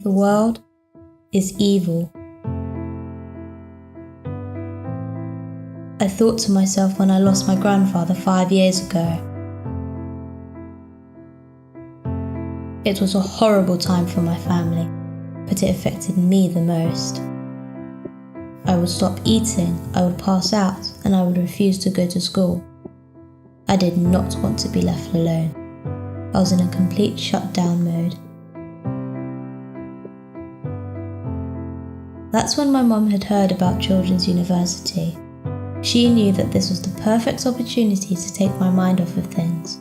The world is evil. I thought to myself when I lost my grandfather 5 years ago. It was a horrible time for my family, but it affected me the most. I would stop eating, I would pass out, and I would refuse to go to school. I did not want to be left alone. I was in a complete shutdown mode. That's when my mum had heard about Children's University. She knew that this was the perfect opportunity to take my mind off of things.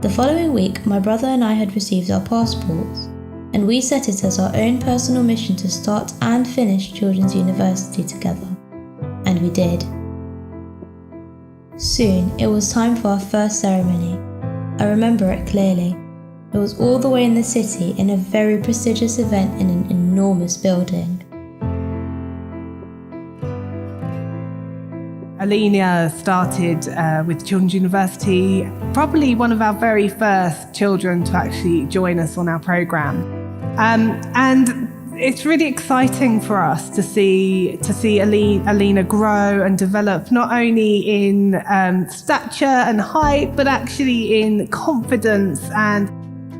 The following week, my brother and I had received our passports, and we set it as our own personal mission to start and finish Children's University together. And we did. Soon, it was time for our first ceremony. I remember it clearly. It was all the way in the city in a very prestigious event in an enormous building. Aleena started with Children's University, probably one of our very first children to actually join us on our programme. And it's really exciting for us to see Aleena grow and develop, not only in stature and height, but actually in confidence and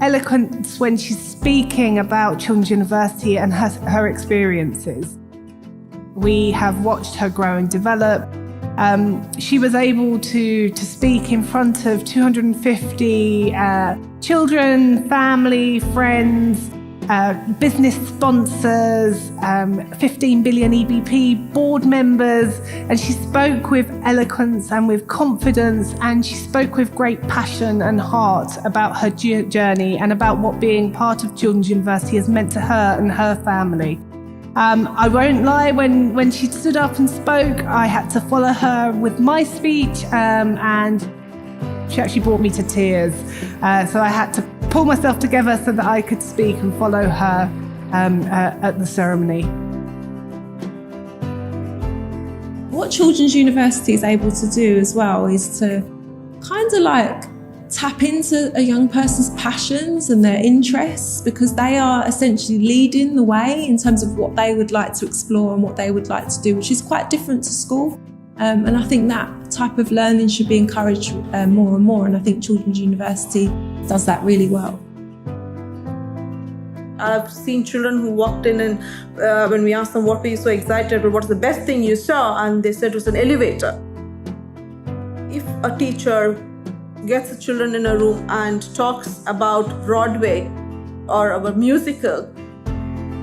eloquence when she's speaking about Children's University and her experiences. We have watched her grow and develop. She was able to speak in front of 250 children, family, friends, business sponsors, 15 billion EBP board members, and she spoke with eloquence and with confidence, and she spoke with great passion and heart about her journey and about what being part of Children's University has meant to her and her family. I won't lie, when she stood up and spoke, I had to follow her with my speech, and she actually brought me to tears. So I had to pull myself together so that I could speak and follow her at the ceremony. What Children's University is able to do as well is to kind of like tap into a young person's passions and their interests, because they are essentially leading the way in terms of what they would like to explore and what they would like to do, which is quite different to school. And I think that type of learning should be encouraged more and more, and I think Children's University does that really well. I've seen children who walked in and when we asked them what were you so excited about, what's the best thing you saw, and they said it was an elevator. If a teacher gets the children in a room and talks about Broadway or about musical,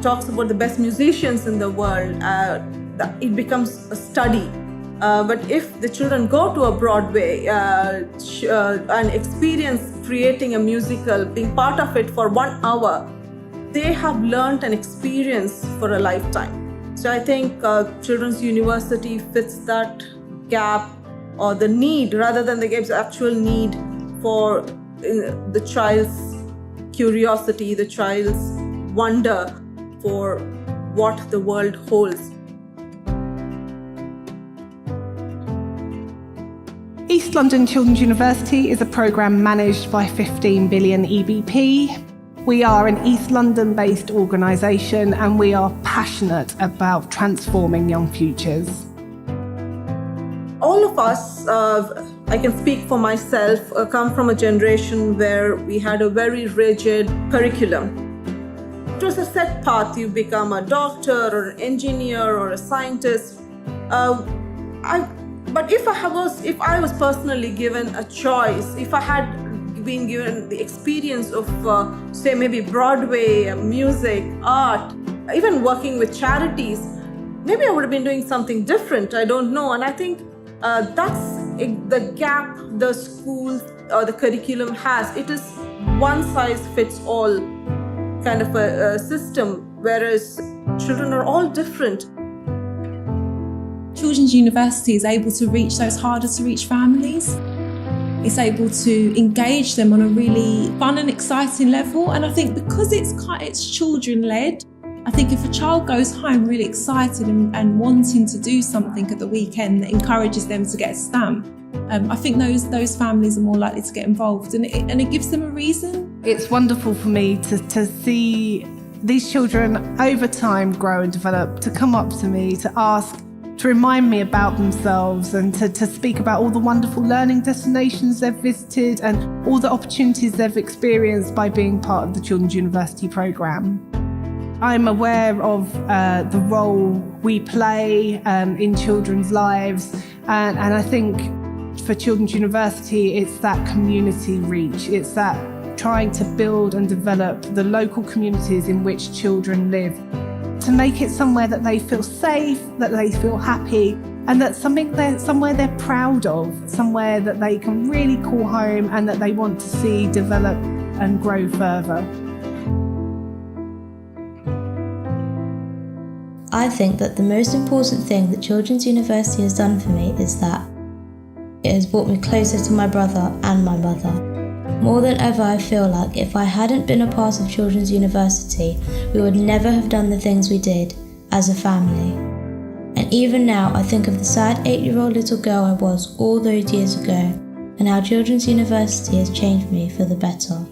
talks about the best musicians in the world, it becomes a study. But if the children go to a Broadway and experience creating a musical, being part of it for 1 hour, they have learned an experience for a lifetime. So I think Children's University fits that gap, or the need, rather than the game's actual need for the child's curiosity, the child's wonder for what the world holds. East London Children's University is a programme managed by 15 billion EBP. We are an East London-based organisation, and we are passionate about transforming young futures. All of us, I can speak for myself, come from a generation where we had a very rigid curriculum. It was a set path. You become a doctor or an engineer or a scientist. But if I was personally given a choice, if I had been given the experience of, say, maybe Broadway, music, art, even working with charities, maybe I would have been doing something different. I don't know. And I think that's the gap the school or the curriculum has. It is one size fits all kind of a system, whereas children are all different. Children's University is able to reach those harder to reach families. It's able to engage them on a really fun and exciting level. And I think because it's children-led, I think if a child goes home really excited and wanting to do something at the weekend that encourages them to get a stamp, I think those families are more likely to get involved, and it gives them a reason. It's wonderful for me to see these children over time grow and develop to come up to me, to ask, to remind me about themselves, and to speak about all the wonderful learning destinations they've visited and all the opportunities they've experienced by being part of the Children's University programme. I'm aware of the role we play in children's lives, and I think for Children's University it's that community reach, it's that trying to build and develop the local communities in which children live, to make it somewhere that they feel safe, that they feel happy, and that somewhere they're proud of, somewhere that they can really call home and that they want to see develop and grow further. I think that the most important thing that Children's University has done for me is that it has brought me closer to my brother and my mother. More than ever, I feel like if I hadn't been a part of Children's University, we would never have done the things we did as a family. And even now, I think of the sad 8-year-old little girl I was all those years ago, and how Children's University has changed me for the better.